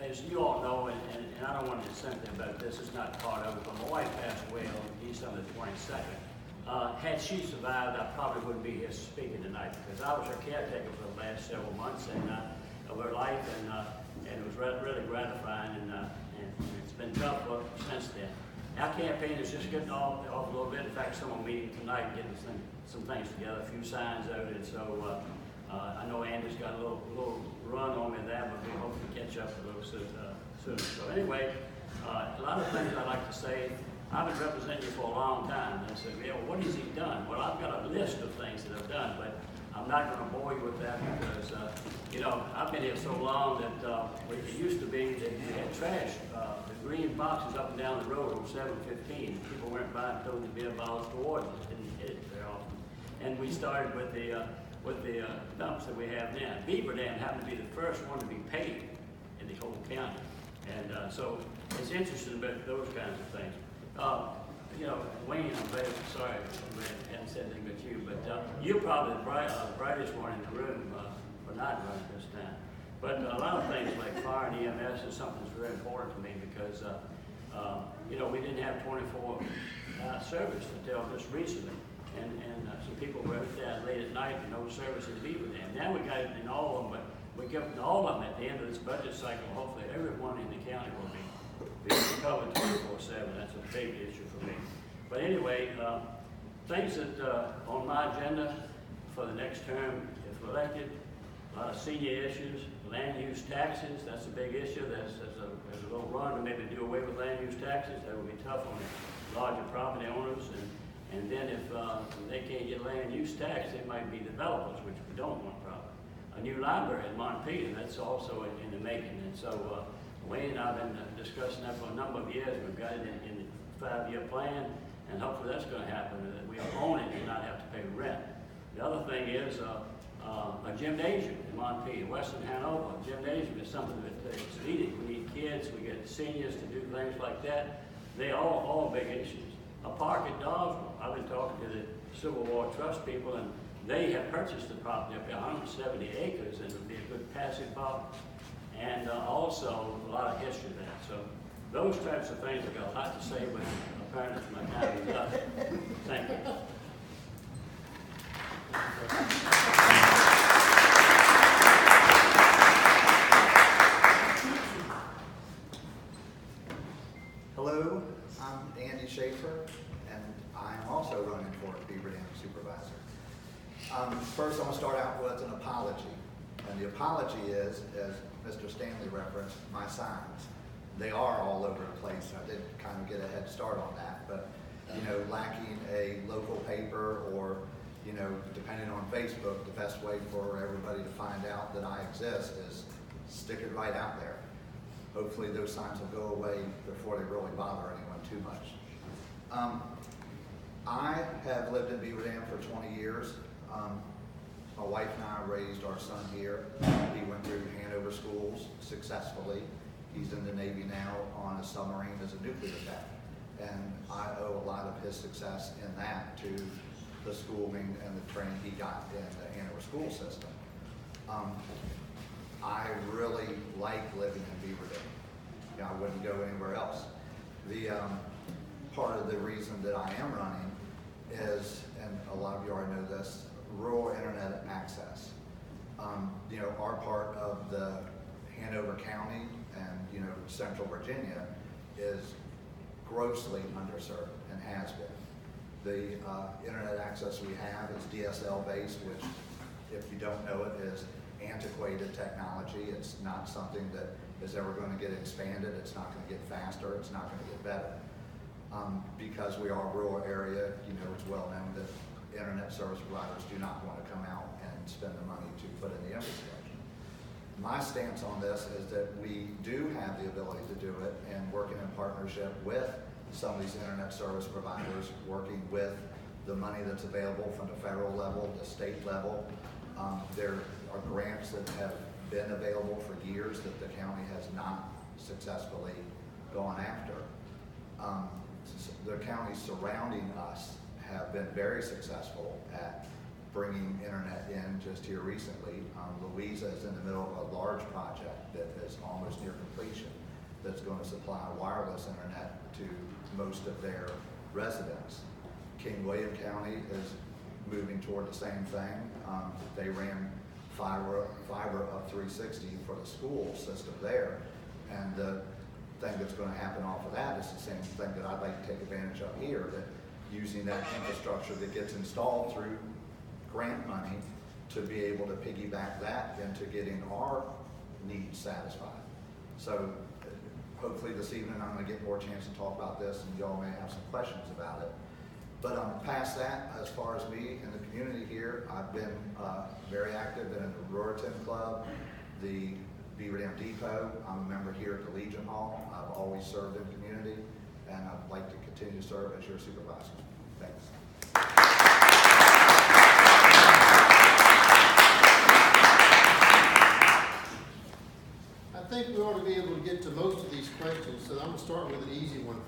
as you all know, and I don't want to say something about this, it's not part of it, but my wife passed away on December 22nd. Had she survived, I probably wouldn't be here speaking tonight, because I was her caretaker for the last several months of her life, and it was really gratifying, and it's been tough since then. Our campaign is just getting off a little bit. In fact, someone meeting tonight, getting some things together, a few signs out, and so I know Andy's got a little run on me there, but we hope to catch up a little soon. So anyway, a lot of things I'd like to say. I've been representing you for a long time, and I said, yeah, well, what has he done? Well, I've got a list of things that I've done, but I'm not going to bore you with that because, you know, I've been here so long that it used to be that you had trash, the green boxes up and down the road on 715. People went by and told the beer bottles towards us, didn't hit it very often. And we started with the dumps that we have now. Beaverdam happened to be the first one to be paid in the whole county. And so it's interesting about those kinds of things. You know, Wayne, I'm very sorry I hadn't said anything about you, but you're probably the brightest one in the room for not running this time. But a lot of things like fire and EMS is something that's very important to me because, you know, we didn't have 24 service until just recently. And some people were out there late at night and no service in Beaverdam. Now we got it in all of them, but we give all of them at the end of this budget cycle. Hopefully everyone in the county will be covered 24/7. That's a big issue for me. But anyway, things that on my agenda for the next term, if elected, a lot of senior issues, land use taxes. That's a big issue. There's a little run to maybe do away with land use taxes. That would be tough on the larger property owners. And then if they can't get land use tax, it might be developers, which we don't want probably. A new library at Montpelier, that's also in the making. And so Wayne and I have been discussing that for a number of years. We've got it in the 5-year plan, and hopefully that's going to happen, that we own it and not have to pay rent. The other thing is a gymnasium in Montpelier, Western Hanover. A gymnasium is something that's needed. We need kids, we get seniors to do things like that. They all big issues. A park at Dawsville. I've been talking to the Civil War Trust people, and they have purchased the property up there, 170 acres, and it would be a good passive park. And also a lot of history there. So those types of things, I've got a lot to say, but apparently my time is up. Thank you. Hello, I'm Andy Schaeffer, and I'm also running for Beaverdam Supervisor. First, I want to start out with an apology. And the apology is, as Mr. Stanley referenced, my signs. They are all over the place. I did kind of get a head start on that, but you know, lacking a local paper or, you know, depending on Facebook, the best way for everybody to find out that I exist is stick it right out there. Hopefully those signs will go away before they really bother anyone too much. I have lived in Beaverdam for 20 years. My wife and I raised our son here. He went through Hanover schools successfully. He's in the Navy now on a submarine as a nuclear vet. And I owe a lot of his success in that to the schooling and the training he got in the Hanover school system. I really like living in Beaverdam. You know, I wouldn't go anywhere else. The part of the reason that I am running is, and a lot of you already know this, rural internet access. You know, our part of the Hanover County and, you know, Central Virginia is grossly underserved and has been. The internet access we have is DSL based, which, if you don't know it, is antiquated technology. It's not something that is ever going to get expanded. It's not going to get faster. It's not going to get better. Because we are a rural area, you know, it's well known that internet service providers do not want to come out and spend the money to put in the infrastructure. My stance on this is that we do have the ability to do it, and working in partnership with some of these internet service providers, working with the money that's available from the federal level, the state level. There are grants that have been available for years that the county has not successfully gone after. The counties surrounding us have been very successful at bringing internet in just here recently. Louisa is in the middle of a large project project that is almost near completion, that's going to supply wireless internet to most of their residents. King William County is moving toward the same thing. They ran fiber up 360 for the school system there, and the thing that's going to happen off of that is the same thing that I'd like to take advantage of here, that using that infrastructure that gets installed through grant money to be able to piggyback that into getting our needs satisfied. So hopefully this evening I'm going to get more chance to talk about this, and y'all may have some questions about it. But past that, as far as me and the community here, I've been very active in the Ruritan Club, the Beaverdam Depot. I'm a member here at the Legion Hall. I've always served in community, and I'd like to continue to serve as your supervisor. Thanks. I think we ought to be able to get to most of these questions, so I'm going to start with an easy one first.